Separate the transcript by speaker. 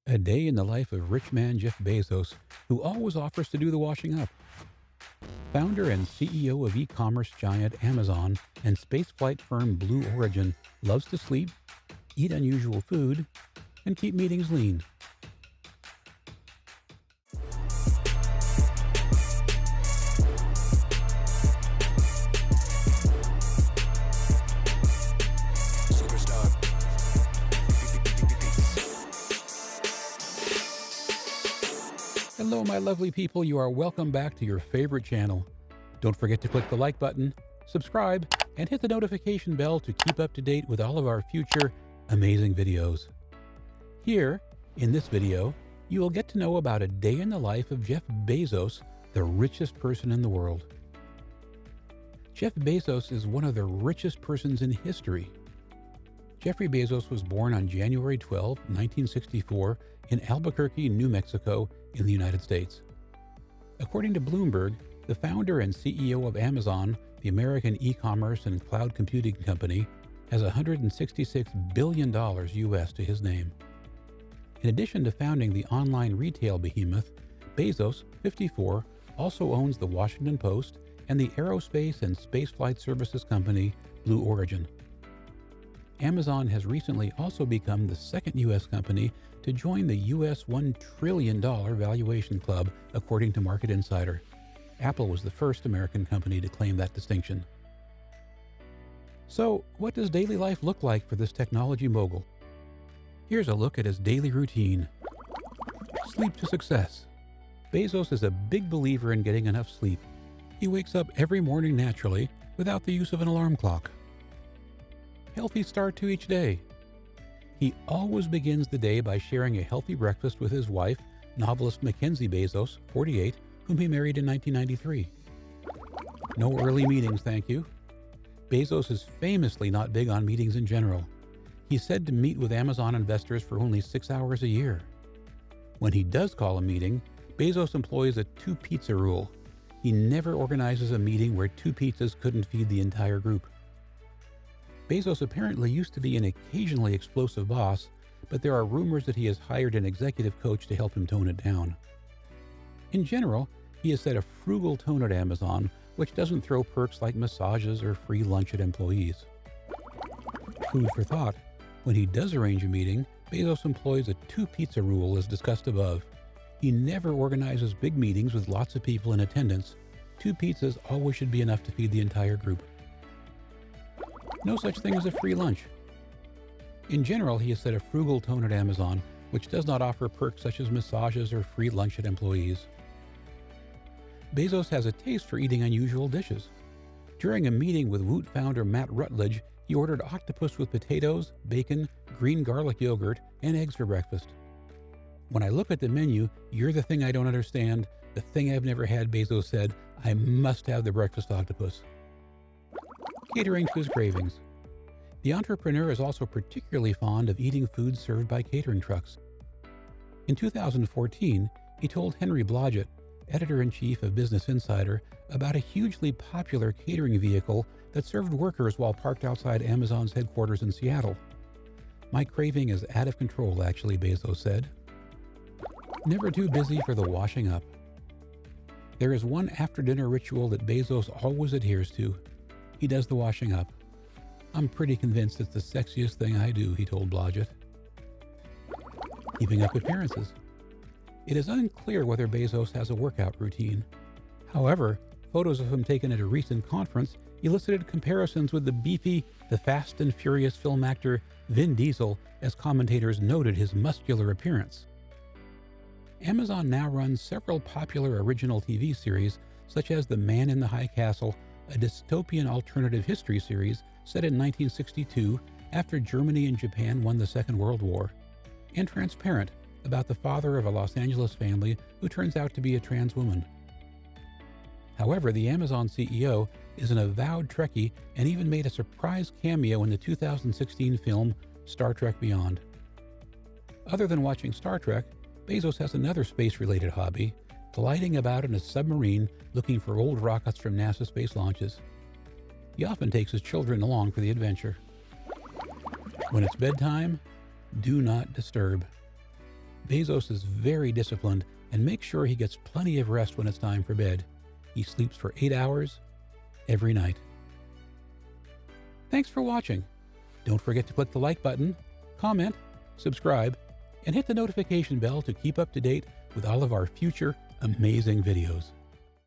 Speaker 1: A day in the life of rich man Jeff Bezos, who always offers to do the washing up. Founder and CEO of e-commerce giant Amazon and spaceflight firm Blue Origin, loves to sleep, eat unusual food, and keep meetings lean. Hello, my lovely people. You are welcome back to your favorite channel. Don't forget to click the like button, subscribe, and hit the notification bell to keep up to date with all of our future amazing videos. Here, in this video, you will get to know about a day in the life of Jeff Bezos, the richest person in the world. Jeff Bezos is one of the richest persons in history. Jeffrey Bezos was born on January 12, 1964, in Albuquerque, New Mexico, in the United States. According to Bloomberg, the founder and CEO of Amazon, the American e-commerce and cloud computing company, has $166 billion US to his name. In addition to founding the online retail behemoth, Bezos, 54, also owns the Washington Post and the aerospace and spaceflight services company Blue Origin. Amazon has recently also become the second U.S. company to join the U.S. $1 trillion valuation club, according to Market Insider. Apple was the first American company to claim that distinction. So, what does daily life look like for this technology mogul? Here's a look at his daily routine. Sleep to success. Bezos is a big believer in getting enough sleep. He wakes up every morning naturally, without the use of an alarm clock. Healthy start to each day. He always begins the day by sharing a healthy breakfast with his wife, novelist Mackenzie Bezos, 48, whom he married in 1993. No early meetings, thank you. Bezos is famously not big on meetings in general. He's said to meet with Amazon investors for only 6 hours a year. When he does call a meeting, Bezos employs a 2-pizza rule. He never organizes a meeting where 2 pizzas couldn't feed the entire group. Bezos apparently used to be an occasionally explosive boss, but there are rumors that he has hired an executive coach to help him tone it down. In general, he has set a frugal tone at Amazon, which doesn't throw perks like massages or free lunch at employees. Food for thought. When he does arrange a meeting, Bezos employs a 2-pizza rule as discussed above. He never organizes big meetings with lots of people in attendance. 2 pizzas always should be enough to feed the entire group. No such thing as a free lunch. In general, he has set a frugal tone at Amazon, which does not offer perks such as massages or free lunch at employees. Bezos has a taste for eating unusual dishes. During a meeting with Woot founder Matt Rutledge, he ordered octopus with potatoes, bacon, green garlic yogurt, and eggs for breakfast. When I look at the menu, you're the thing I don't understand, the thing I've never had, Bezos said. I must have the breakfast octopus. Catering to his cravings. The entrepreneur is also particularly fond of eating food served by catering trucks. In 2014, he told Henry Blodgett, editor-in-chief of Business Insider, about a hugely popular catering vehicle that served workers while parked outside Amazon's headquarters in Seattle. My craving is out of control, actually, Bezos said. Never too busy for the washing up. There is one after-dinner ritual that Bezos always adheres to. He does the washing up. I'm pretty convinced it's the sexiest thing I do, he told Blodgett. Keeping up appearances. It is unclear whether Bezos has a workout routine. However, photos of him taken at a recent conference elicited comparisons with the Fast and Furious film actor Vin Diesel, as commentators noted his muscular appearance. Amazon now runs several popular original TV series, such as The Man in the High Castle, a dystopian alternative history series set in 1962 after Germany and Japan won the Second World War, and Transparent, about the father of a Los Angeles family who turns out to be a trans woman. However, the Amazon CEO is an avowed Trekkie and even made a surprise cameo in the 2016 film Star Trek Beyond. Other than watching Star Trek, Bezos has another space-related hobby, gliding about in a submarine looking for old rockets from NASA space launches. He often takes his children along for the adventure. When it's bedtime, do not disturb. Bezos is very disciplined and makes sure he gets plenty of rest when it's time for bed. He sleeps for 8 hours every night. Thanks for watching. Don't forget to click the like button, comment, subscribe, and hit the notification bell to keep up to date with all of our future amazing videos.